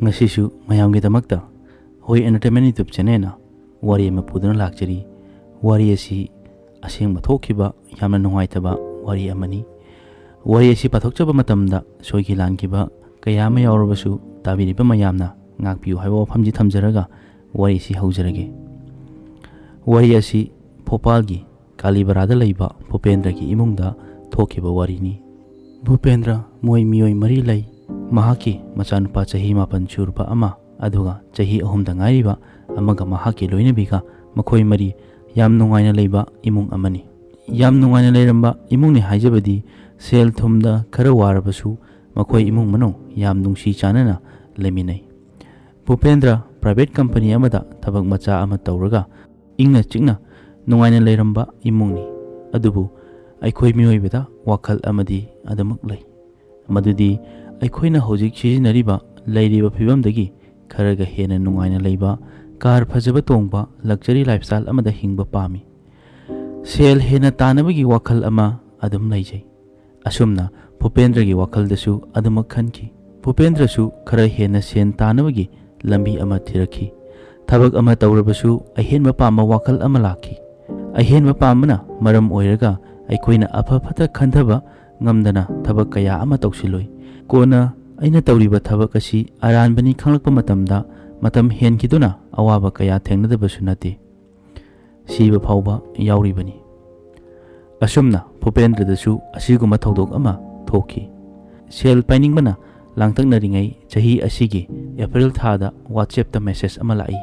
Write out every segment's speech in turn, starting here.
ngasisu mayamgidamagta hoi entertainment YouTube channel na wari ama puduna lakjari wari asi asengba thokiba yamna nungaitaba wari amani wari asi pathokchaba matamda soigi lankiba kayama yawrabasu tabiriba mayamna ngakpiu haiba wafamji thamjaraga wari asi haujarage wari asi Bhopalgi Kalibarada laiba Bhupendra ki imungda thokiba wari ni Bhupendra moi mioi mari lai mahaki machanupa chahi mapan churpa ama aduga chahi ahumda ngairiba amaga mahaki loinabiga makhoi mari yam nungaina leiba imung amani yam nungaina leiramba imung ni haijabadi sel thumda khara warabasu makhoi imung mano yam nungsi chanana leminai Bhupendra private company amada thabak macha ama tawraga ingna chingna nungaina leiramba imungni adubu aikhoi mioibada wakhal amadi adamak lai madudi aikhoi na hojik sizinariba leiriba phibamdagi kharaga hena nungaina leiba car फजब तोंगबा luxury lifestyle अमदा हिंगबा पामी सेल हेना तानबगी वखल अमा अदम लैजै असुमना भूपेंद्र की वखल दसु अदम खनकी भूपेंद्र सु खरा हेना सेन तानबगी लंबी अमा थिरखी थबक अमा तौरबसु अहेनबा पामा वखल अमा लाखी अहेनबा पामना मरम ओइरगा अइखोइना अफफता खंधबा ngamdana thabak kaya ama tawsiloi kona aina tawriba thabak asi aranbani khanglakpa matamda matam henkiduna awaba kaya thengnadabasu nate siba phawba yauribani asumna Bhupendra dasu asiguma thodok ama thoki sel painingmana langtaknaringai chahi asigi April thada WhatsApp ta message ama lai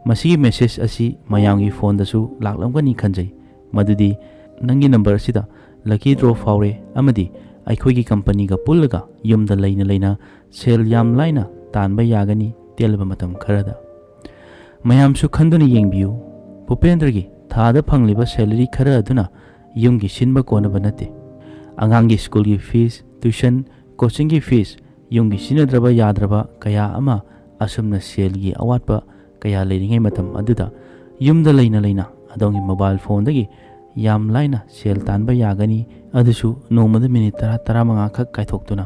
masigi message asi mayamgi phone dasu laklamgani khanjai madudi nangi number sida lucky draw faure amadi aikhoigi company ga pullaga yumda leina leina sel yam laina tanba yagani telba matam kharada mayam su khanduni yengbiu Bhupendra gi thada phangliba salary khara aduna yumgi sinba kona banate angangi school gi fees tuition coaching gi fees yumgi sinadraba yadraba kaya ama asumna sel gi awatpa kaya leiringai matam aduda yumda leina leina adongi mobile phone dagi yam laina sel tanba yagani adusu nomada minute 10-15 khak kaithokduna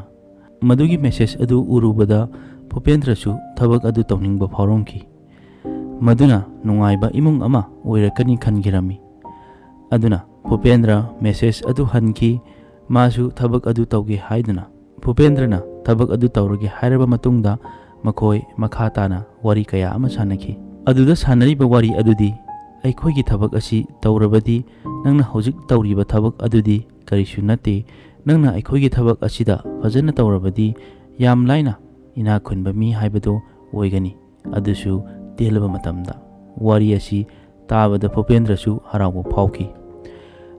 madugi message adu urubada Bhupendra su thabak adu tawningba phawromki maduna nungaiba imung ama oirakani khangirami aduna Bhupendra message adu hanki masu thabak adu tawge haiduna Bhupendra na thabak adu tawrage hairaba matungda makhoi makha tana wari kaya ama sanaki aduda sanariba wari adudi aikhoigi thabak asi tawrabadi nangna hojik tawriba thabak adudi karisu nate nangna aikhoigi thabak asida fajana tawrabadi yam laina ina khunba mi haibado oigani adusu telaba matamda wari asi tabada Bhupendra su harawo phawki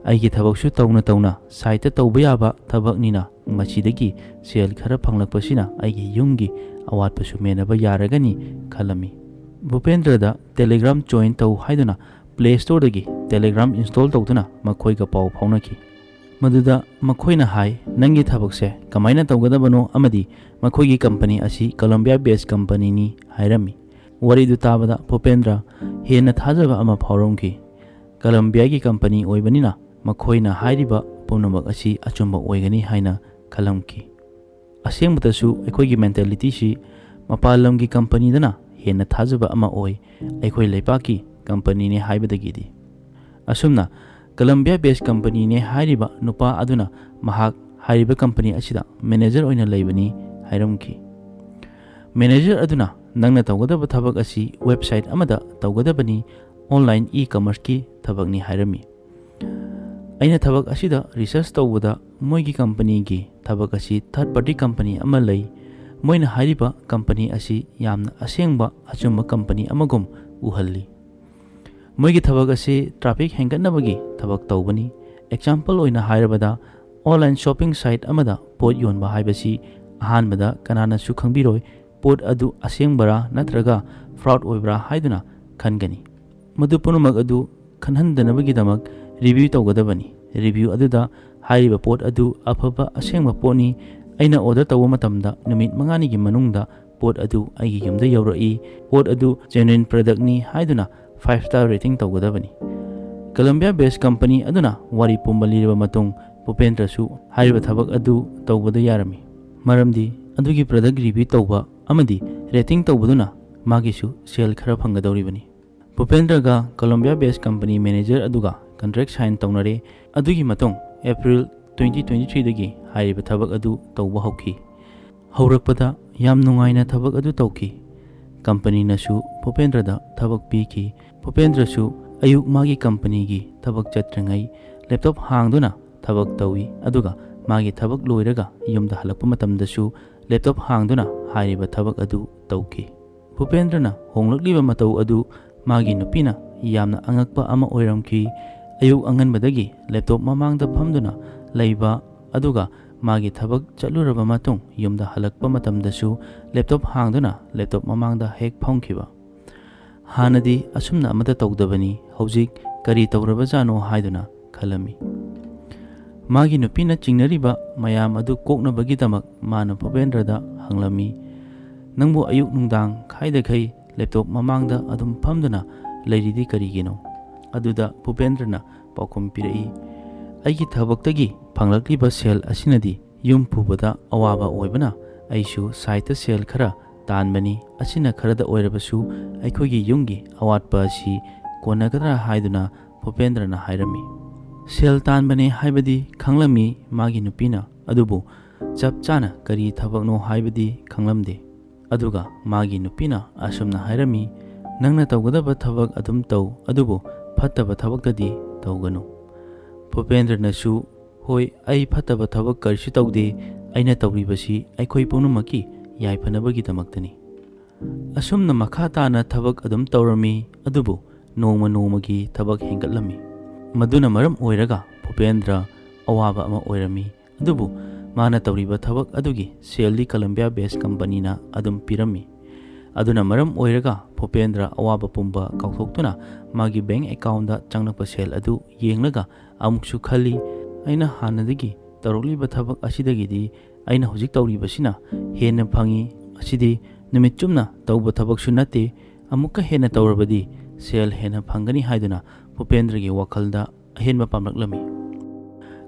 aigi thabak su tawna site tawba yaba thabak nina masidagi sel khara phanglakpasina aigi yumgi awat pasu menaba yaragani khalami Bhupendra da Telegram join taw haiduna Play Store dagi Telegram install tawduna makhoi ga paw phawnaki maduda makhoina hai nangi thabak se kamaina tawgadabano amadi makhoi gi company asi Colombia based company ni hairami wari du tabada Bhupendra hena thajaba ama phawromki Colombia gi company oibanina makhoina hairiba punamak asi achumba oigani haina khalamki asengmatasu ekhoi gi mentality si mapalam gi company dana hena thajaba ama oi ekhoi leipaki company ne haibadagidi asumna Colombia based company ne hairiba nupa aduna mahak hairiba company asida manager oina leibani hairamki manager aduna nangna tawgadaba thabak asi website amada tawgadabani online e-commerce ki thabakni hairami aina thabak asida research tawbada moigi company gi thabak asi third party company ama lei moina hairiba company asi yamna asengba achumba company amagum uhalli moigi thabak asi traffic hengatnabagi thabak tawbani example oina hairabada online shopping site amada pot yonba haibasi ahanbada kanana su khangbiroi pot adu asengbara natraga fraud oibra haiduna khangani madu punumak adu khanhandanabagi damak review tawgadabani review aduda hairiba pot adu afaba asengba poni aina order tawa matamda numit mangani gi manungda pot adu aigi yumda yawrai pot adu genuine product ni haiduna 5-star rating tawgadabani Colombia based company aduna wari pumbali matung Bhupendra su hairiba thabak adu tawbada yarami maramdi adugi product review tawba amadi rating tawbaduna magisu sale khara phangadawribani. Bhupendraga Columbia based company manager aduga contract sign tawnare adugi matong April 2023 dagi hariba thabak adu tawba hawki. Haurakpada yam nungaina thabak adu tawki. Company nasu Bhupendrada thabak piki. Bhupendra su ayuk magi company gi thabak chatrangai laptop hangduna thabak tawi aduga magi thabak loiraga yumda halakpa matamda su laptop hangduna hariba thabak adu tawki. Bhupendrana honglakliba matau adu magi nupina yamna angakpa ama oiramki. Ayuk anganbadagi laptop mamangda phamduna leiba aduga magi thabak chatluraba matung yumda halakpa matamdasu laptop hangduna laptop mamangda hek phongkiba. Hanadi asumna amata tawdabani hojik kari tawrabajano haiduna khalami. Magi nupina chingnariba mayam adu koknabagidamak mana Bhupendrada hanglami. Nangbu ayuk nungdang khaida khai laptop mamangda adum phamduna leiridi karigino. Aduda Bhupendrana paukhum pirai. Aigi thabaktagi phanglakliba sel asinadi yum pubada awaba oibana aisu saita sel khara tanbani asina kharada oirabasu aikhogi yumgi awatpa asi konagadra haiduna Bhupendrana hairami. Sel tanbani haibadi khanglami magi nupina adubu chap chana kari thabakno haibadi khanglamde. Aduga magi nupina asumna hairami nangna tawgadaba thabak adum taw adubu phattaba thabaktadi tawganu. Bhupendranasu hoi ai phattaba thabak karshi tawde aina tawribasi aikhoi punumaki yaifanabagidamaktani. Asumna makha tana thabak adum tawrami adubu nongma nongmagi thabak hengatlami. Maduna maram oiraga Bhupendra awaba ama oirami adubu mana tawriba thabak adugi seldi Columbia based company na adum pirami. Aduna maram oiraga Bhupendra awaba pumba kauthoktuna magi bank account da changnakpa sel adu yenglaga amuksu khali aina hanadagi tarokliba thabak asidagidi aina hojik tawribasina hena phangi asidi numit chumna tawba thabak su nate amukka hena tawrabadi sel hena phangani haiduna Bhupendra gi wakhalda ahenba pamlaklami.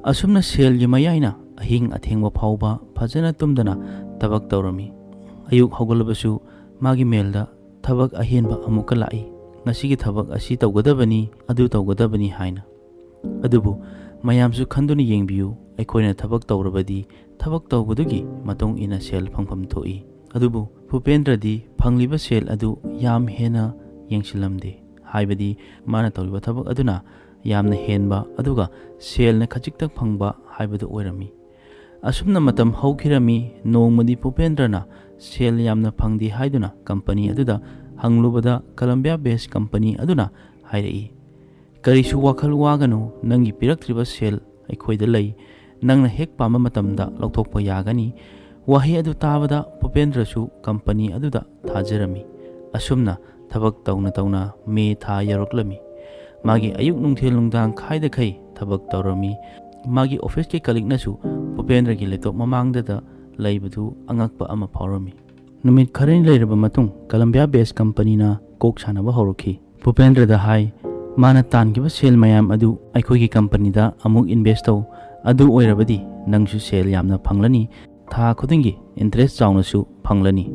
Asumna sel gi mayaina ahing athengba phauba phajana tumdana tabak tawrami. Ayuk hogalabasu magi melda thabak ahenba amukka lai. Ngasigi thabak asi tawgadabani adu tawgadabani haina. Adubu mayamsu khanduni yengbiu aikoina thabak tawrabadi thabak tawbadugi matong ina sel phangpham thoi. Adubu Bhupendra di phangliba sel adu yam hena yengsilamde. Haibadi mana tawriba thabak aduna yamna henba aduga selna khajiktak phangba haibadu oirami. Asumna matam haukhirami nongmadi Bhupendrana sel yamna phangdi haiduna company aduda hanglubada Columbia based company aduna hairai. Karisu wakhal waganu nangi piraktriba sel aikhoida lei nangna hek pama matamda lauthokpa yagani. Wahi adu tabada Bhupendrasu company aduda thajarami. Asumna thabak tawna me tha yaroklami. Magi ayuk nungthel nungdang khaida khai thabak tawrami. Magi office ke kaliknasu Bhupendra gi laptop mamangda da leibadu angakpa ama phawrami. Numit kharin leiraba matung Columbia based company na kok sanaba horoki. Bhupendra da hai mana tangiba sel mayam adu aikhogi company da amuk invest taw adu oirabadi nangsu sel yamna phanglani tha khudingi interest chawnasu phanglani.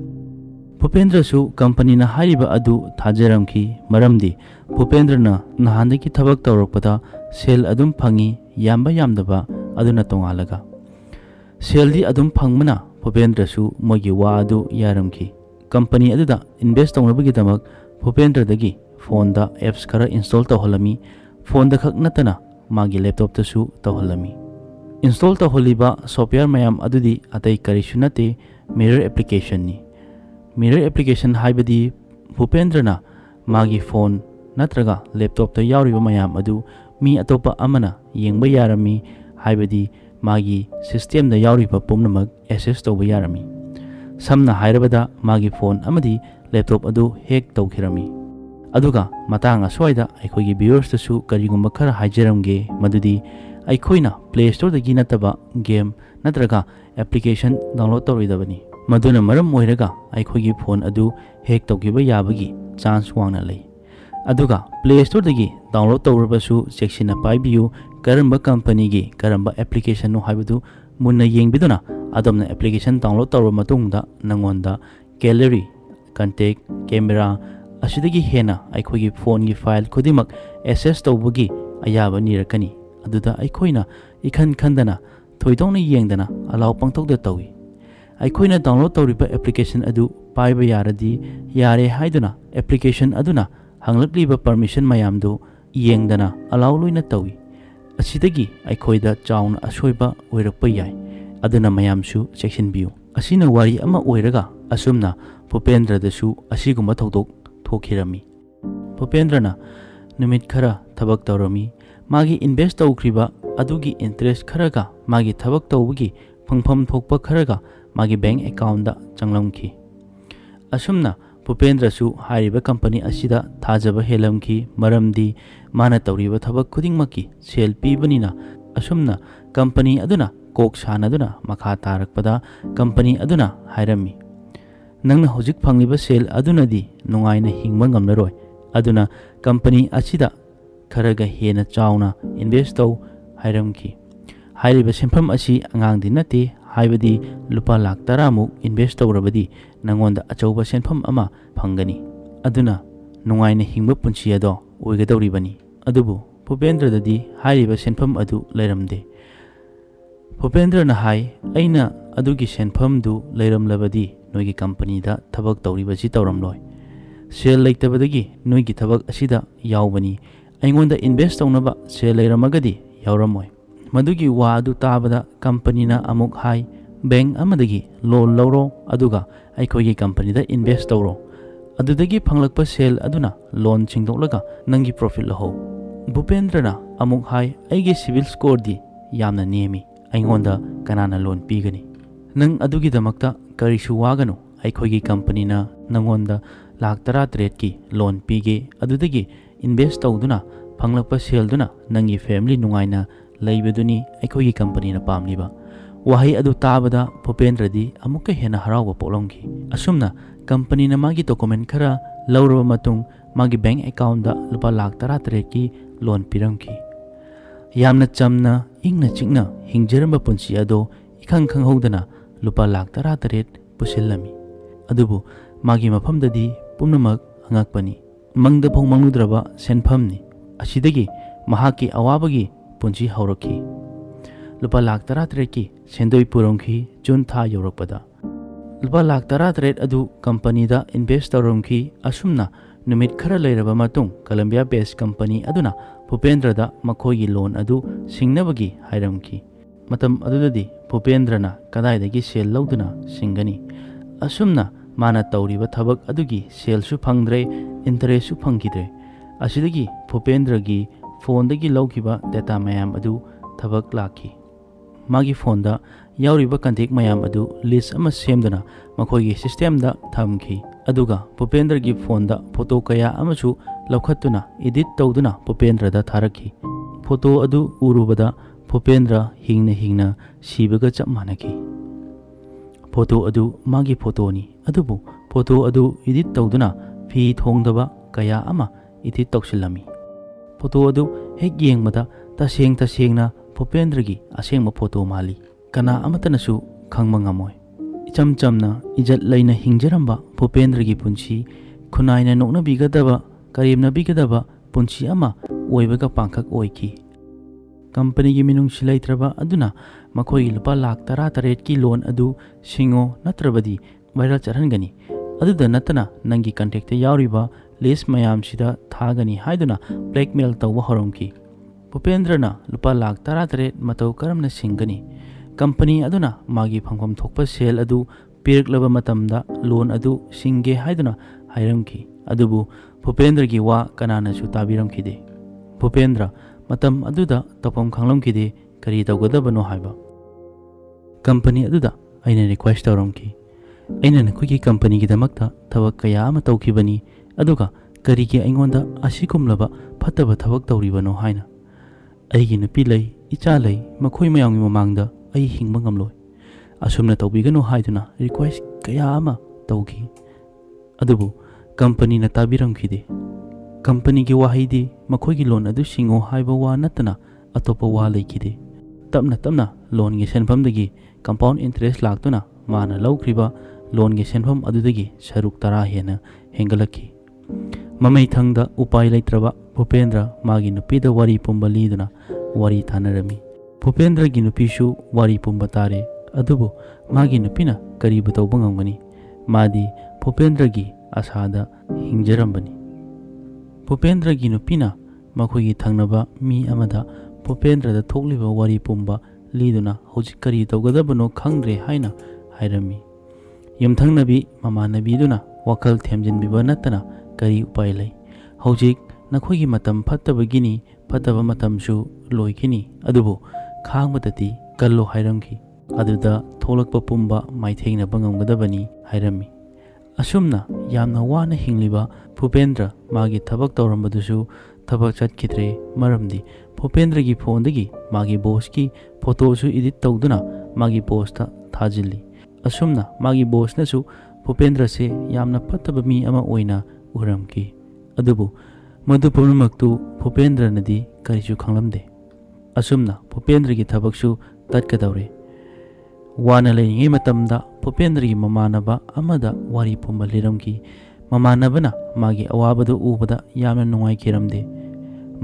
Bhupendra su company na hariba adu thajaramki maramdi Bhupendra na nahandaki thabak tawrakpada sel adum phangi yamba yamdaba aduna tongalaga. Seldi adum phangmana Bhupendra su mogi wa adu yaramki. Company aduda invest tawnabagidamak Bhupendra dagi phone da apps khara install tawhalami. Phone da khak natana magi laptop ta su tawhalami. Install tawhaliba software mayam adudi atai karisu nate mirror application ni. Mirror application haibadi Bhupendra na magi phone natraga laptop ta yauriba mayam adu mi atopa amana yengba yarami haibadi magi system da yauriba pumnamak access tawba yarami. Samna hairabada magi phone amadi laptop adu hack tawkhirami. Aduga matang aswaida aikhogi viewers tasu karigumba khara haijaramge madudi aikhoina Play Store dagi nataba game natraga application download tawridabani. Maduna maram oiraga aikhogi phone adu hack tawkiba yabagi chance wangna lei. Aduga Play Store dagi download tawrabasu section paibiu karamba company gi karamba application no haibadu munna yengbiduna adomna application download tawra matungda nangonda gallery, contact, camera asidagi hena aikoigi phone gi file khudimak access tawbagi ayaba nirakani aduda aikoina ikhan khandana thoidongna yengdana allow pangtokda tawi aikoina download tawriba application adu paiba yaradi yare haiduna application aduna hanglakliba permission mayamdu yengdana allow loina tawi asidagi aikoida chauna asoiba oirakpa yai aduna mayamsu checkinbiu asina wari ama oiraga asumna Bhupendra dasu asigumba thodok thokirami Bhupendrana numit khara thabak tawrami magi invest tawkriba adugi interest kharaga magi thabak tawbugi phangpham thokpa kharaga magi bank account da changlamki asumna Bhupendra su hariba company asida thajaba helamki maramdi mana tawriba thabak khudingmaki sel pibanina asumna company aduna kok sanaduna makha tarakpada company aduna hairami nangna hojik phangliba sel adunadi nungaina hingba ngamlaroi aduna company asida kharaga hena chauna invest taw hairamki hairiba senpham asi angangdi nate haibadi lupa lakh 10 muk invest tawrabadi nangonda achauba senpham ama phangani aduna nungaina hingba punchi ado oigadawribani adubu Bhupendra dadi hairiba senpham adu leiramde Bhupendra na hai aina adugi senpham du leiramlabadi noigi company da thabak tawribasi tawramloi sel leitabadagi noigi thabak asida yaubani aingonda invest tawnaba sel leiramagadi yauramoi madugi wa adu tabada company na amuk hai bank amadagi loan lawro aduga aikoigi company da invest tawro adudagi phanglakpa sel aduna loan chingdoklaga nangi profit laho Bhupendra na amuk hai aigi civil score di yamna nemi aingonda kanana loan pigani nang adugi damakta karisu waganu aikoigi company na nangonda lakh 10 ki loan pige adudagi invest tawduna phanglakpa sel duna nangi family nungaina leibaduni aikoigi company na pamliba wahi adu tabada Bhupendra di amukka hena harawa polongki asumna company na magi document khara lawraba matung magi bank account da lupa lakh 10 ki loan piramki yamna chamna ingna chingna hingjeramba punchi ado ikhang khanghodana lupa lakh 10 pusilami adubu magi mafamdadi pumnamak angakpani mangda phong mangludraba senphamni asidagi mahaki awabagi punchi hauraki lupa lakh 10 ki sendoi purongki June tha yorakpada lupa lakh 10 adu company da invest tawrongki asumna numit khara leiraba matung Columbia based company aduna Bhupendra da makhoigi loan adu singnabagi hairamki matam adudadi Bhupendra na kadaidagi sel lauduna singani asumna mana tawriba thabak adugi sel su phangdre interest su phangkidre asidagi Bhupendra gi phone dagi lawkiba data mayam adu thabak lakhi magi phone da yauriba contact mayam adu list ama semduna makhoigi system da thamki aduga Bhupendra gi phone da photo kaya amasu lawkhatuna edit tawduna Bhupendra da tharaki photo adu urubada Bhupendra hingna sibaga chap manaki photo adu magi photo ni adubu photo adu edit tawduna phi thongdaba kaya ama edit tawsilami photo adu hek yengmada tasengna Bhupendra gi asengma photo mali kana amatanasu khangma ngamoi icham chamna ijat laina hingjaramba Bhupendra gi punchi khunaina nokna bigadaba karimna bigadaba punchi ama oibaga pangkhak oiki company gi minung silaitraba aduna makhoi lupa lakh 10 ki loan adu singo natrabadi viral charhangani aduda natana nangi contact yauriba list mayam sida thagani haiduna blackmail tawwa horomki Bhupendra na lupa lakh 10 matau karamna singani company aduna magi phangpham thokpa sel adu piraklaba matamda loan adu singe haiduna hairamki adubu Bhupendra gi wa kanana su tabiramkide Bhupendra matam aduda topam khanglamkide kari tawgadabano haiba company aduda aina request tawramki aina nakugi company gi damakta thabak kaya ama tawkibani aduga kari gi aingonda asikumlaba phataba thabak tawribano haina aigi nupi lei icha lei makhoi mayangmi mamangda ai hingba ngamloi asumna tawbigano haiduna request kaya ama tawki adubu company na tabiramkide company gi wahidi makhoi gi loan adu singo haiba wa natana atopa wa leikide tapna loan gi senphamdagi compound interest laktuna mana lawkriba loan के सेनफम अदुदगी सरुक तरा हेना हेंगलकी ममई थंगदा उपाय लेत्रबा भूपेंद्र मागी नुपीदा वारी पुंबा लीदुना वारी थानरमी भूपेंद्र की नुपीसु वारी पुंबा तारे अदुबु मागी नुपीना करीबु तौबा ngamgani मादी भूपेंद्र की आसादा हिंजरंबनी भूपेंद्र की नुपीना मखोगी थंगनबा मी अमदा भूपेंद्र दा थोकलिबा वारी पुंबा लीदुना हौजिक करी तौगदबनो खंगद्रे हाइना हाइरमी यमथंगनबी ममानबीदुना वखल थेमजिनबिबा नतना करी उपाय लै हौजिक नखोगी मतम फत्तबगिनी फत्तब मतमसु लोइखिनी अदुबु खांगबदती कल्लो हाइरमखि अदुदा थोलकपा पुंबा माइथेंगनबा ngamgदबनी हाइरमी असुमना यामना वाना हिंगलिबा भूपेंद्र मागी थबक तौरंबदुसु थबक चटखिद्रे मरमदी भूपेंद्र की फोनदगी मागी बॉस की फोटोसु एडिट तौदुना मागी पोस्टा थाजिल्ली असुमना मागी बॉसनसु भूपेंद्र से यामना फत्तब मी अमा ओइना उरमकी अदुबु मधु पुनमक्तु भूपेंद्र नदी करिसु खंगलमदे असुमना भूपेंद्र की थबकसु तत्कदौरे वाना लेंगे मतमदा भूपेंद्र की ममानबा अमदा वारी पुंबा लिरमकी ममानबना मागी अवाबदु उबदा यामना नुंगाइखिरमदे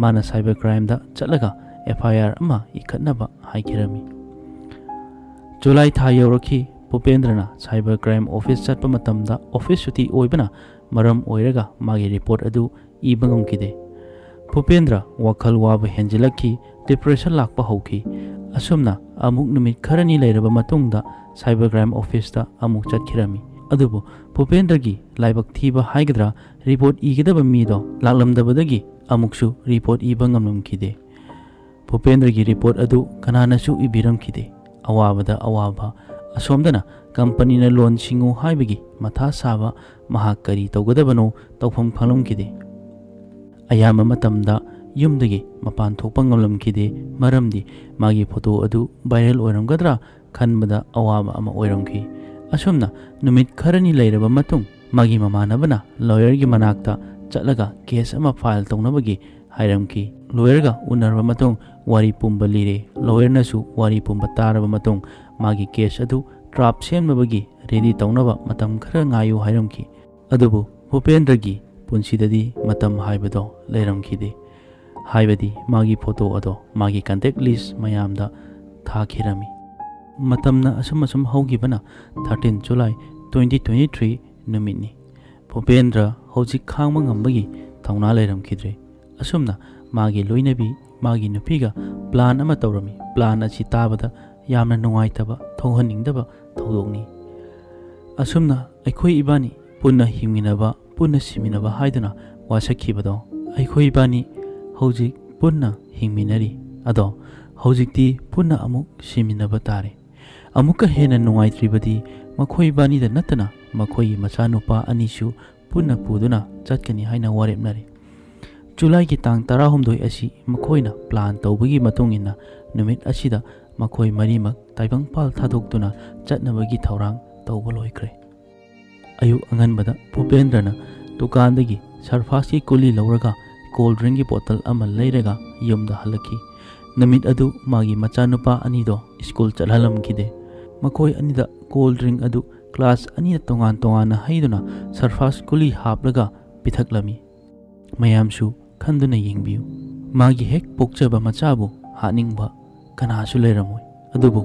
माना साइबर क्राइम दा चलगा FIR अमा इखतनबा हाइखिरमी जुलाई था यौरखी भूपेंद्रना साइबर क्राइम ऑफिस चटपा मतमदा ऑफिस सुटी ओइबना मरम ओइरगा मागी रिपोर्ट अदु इबा ngamkide भूपेंद्र वखल वाब हेंजिलखी डिप्रेशन लाकपा हौखी असुमना अमुक नुमित खरनी लेरबा मतुंगदा साइबर क्राइम ऑफिस दा अमुक चटखिरमी अदुबु भूपेंद्र की लाइबक थीबा हाइगद्रा रिपोर्ट इगदबा मीदो लाकलमदबदगी अमुकसु रिपोर्ट इबा ngamlamkide भूपेंद्र की रिपोर्ट अदु कनानसु इबिरमखिदे अवाबदा अवाबा असोमदना कंपनी ना लोन सिंगु हाइबगी मथा साबा महा करी तौगदबनो तौफम खंगलमखिदे अयामा मतमदा युमदगी मपान थोकपा ngamlamkide मरमदी मागी फोटो अदु वायरल ओइरमगद्रा खनबदा अवाबा अमा ओइरमखि असुमना नुमित खरनी लेरबा मतुंग मागी ममानबना लॉयर की मनाक्ता चलगा केस अमा फाइल तौनबगी हाइरमखि लॉयर गा उनरबा मतुंग वारी पुंबा लिरे लॉयर नसु वारी पुंबा तारबा मतुंग मागी केस अदु ट्राप सेमबगी रेडी तौनबा मतम खरा ngayu हाइरमखि अदुबु भूपेंद्र की पुंसीददी मतम हाइबदो लेरमखिदे हाइबदी मागी फोटो अदो मागी कांटेक्ट लिस्ट मयामदा थाखिरमी मतमना असम हौगिबना 13 जुलाई 2023 नुमितनी भूपेंद्र हौजिक खांगमा ngamबगी थौना लेरमखिद्रे असुमना मागी लोइनबी मागी नुपीगा प्लान अमा तौरमी प्लान असी ताबदा यामना नुंगाइतबा थौहनिंगदबा थौदोगनी असुमना अखोई इबानी पुन्ना हिमिनबा पुन्ना सिमिनबा हाइदना वासखिबदो अखोई इबानी हौजिक पुन्ना हिमिनरी अदो हौजिकती पुन्ना अमुक सिमिनबा तारे अमुक हेना नुंगाइत्रिबदी मखोई इबानीदा नतना मखोई मचानुपा अनिसु पुन्ना पुदुना चटकनी हाइना वारेपनारे जुलाई की तांग 16 असी मखोइना प्लान तौबगी मतुंगिना नुमित असिदा मखोई मरीमक ताइबंगपाल थादोक्तुना चटनबगी थौरांग तौबा लोइख्रे अयु अंगनबदा भूपेंद्रना दुकानदगी सरफास की कुली लौरगा कोल्ड ड्रिंक की बोतल अमा लेरगा युमदा हलकी नुमित अदु मागी मचानुपा अनिदो स्कूल चलहलमखिदे मखोई अनिदा कोल्ड ड्रिंक अदु क्लास अनिदा तोंगान तोंगाना हाइदुना सरफास कुली हापलगा पिथकलमी मयामसु खंदुना यिंगबियु मागी हेक पोक्चबा मचाबु हानिंगबा कनासु लेरमोय अदुबु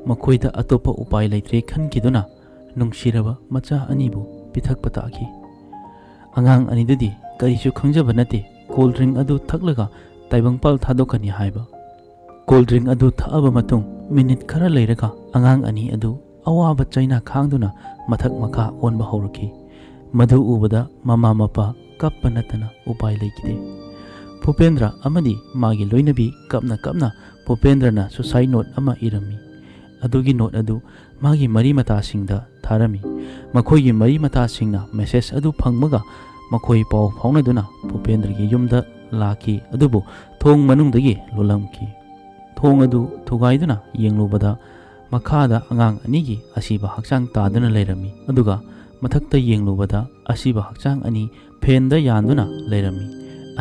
मखोइदा अतोपा उपाय लेत्रे खनकिदुना नुंगसिरबा मचा अनिबु पिथकपा ताखि अंगांग अनिदुदी करिसु खंजबा नते कोल्ड ड्रिंक अदु थकलगा ताइबंगपाल थादोकनी हाइबा कोल्ड ड्रिंक अदु थाअबा मतुंग मिनिट खरा लेरगा अंगांग अनि अदु अवाबा चाइना खांगदुना मथक मखा ओनबा हौरखि मधु उबदा ममा मपा कप्पा नतना उपाय लेकिदे भूपेंद्र अमदी मागी लोइनबी कपना कपना भूपेंद्रना सुसाइड नोट अमा इरमी अदुगी नोट अदु मागी मरी मतासिंगदा थारमी मखोई मरी मतासिंगना मेसेज अदु फंगमगा मखोई पाव फाउनदुना भूपेंद्र की युमदा लाकी अदुबु थोंग मनुंगदगी लोलमकी थोंग अदु थुगाइदुना येंगलुबदा मखादा अंगांग अनिगी असीबा हक्चांग तादुना लेरमी अदुगा मथक्ता येंगलुबदा असीबा हक्चांग अनि फेंदा यानदुना लेरमी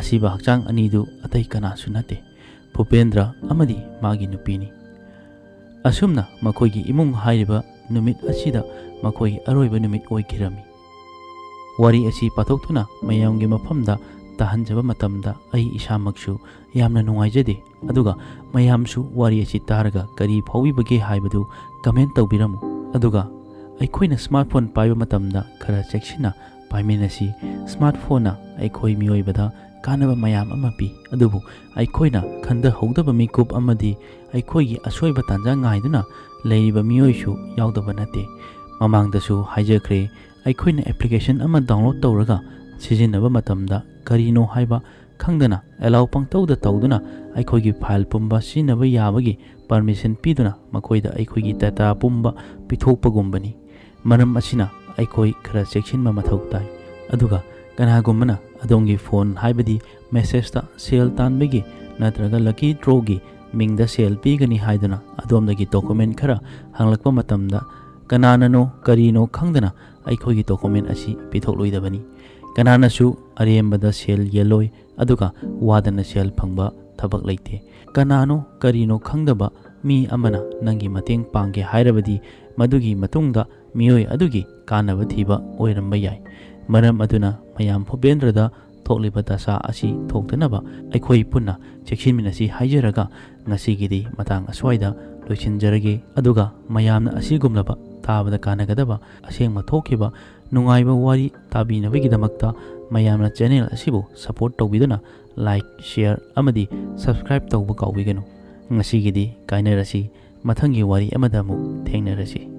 असीबा हक्चांग अनिदु अतै कनासु नते भूपेंद्र अमदी मागी नुपीनी असुमना मखोई की इमुंग हाइरिबा नुमित असिदा मखोई अरोइबा नुमित ओइखिरमी वारी असी पाथोक्तुना मयामगे मफमदा ताहनजबा मतमदा अई इसामक्सु यामना नुंगाइजदे अदुगा मयामसु वारी असी तारगा करी फाउबिबगे हाइबदु कमेंट तौबिरमु अदुगा अखोइना स्मार्टफोन पाइबा मतमदा खरा चेक्सिना पाइमिनसी स्मार्टफोन अखोइ मियोइबदा कानबा मयाम अमा पि अदुबु अखोइना खंद हौदबा मिकुप अमदी अखोइगी असोइबा तांजा गाइदुना लेरिबा मियोइसु याउदबा नते ममांगदसु हाइजख्रे अखोइना एप्लीकेशन अमा डाउनलोड तौरगा सिजिनबा मतमदा करिनो हाइबा खंगदना एलाउ पंगतौदा तौदुना अखोइगी फाइल पुंबा सिनबा याबगी परमिशन पीदुना मखोइदा अखोइगी डाटा पुंबा पिथोकपगुंबनी मरम असिना अखोइ खरा चेक्सिनबा मथौ ताइ अदुगा कनागुम्बना अदोंगी फोन हाइबदी मेसेजता सेल तानबगी नत्रगा लकी ड्रोगी मिंगदा सेल पीगनी हाइदुना अदोमदगी डॉक्यूमेंट खरा हंगलकपा मतमदा कनाननो करिनो खंगदना अखोइगी डॉक्यूमेंट असी पिथोकलोइदबनी कनानसु अरेमबदा सेल येलोय अदुगा वादना सेल फंगबा थबक लेते कनानो करिनो खंगदबा मी अमना नंगी मतेंग पांगे हाइरबदी मदुगी मतुंगदा मियोय अदुगी कानबा थीबा ओइरंबा याय मरम अदुना मयाम फोबेंद्रदा थोकलिबा दशा असी थोक्तनबा अखोइ पुन्ना चेक्सिनमिनसी हाइजरगा ngasiगidi matang aswaida loichinjarage aduga mayamna asigumlaba tabada kanagadaba asengma thokiba nungaiba wari tabinabagidamakta mayamna channel asibu support tawbiduna like share amadi subscribe tawba kawbiganu ngasi gidi kainarasi mathangi wari amadamu thengnarasi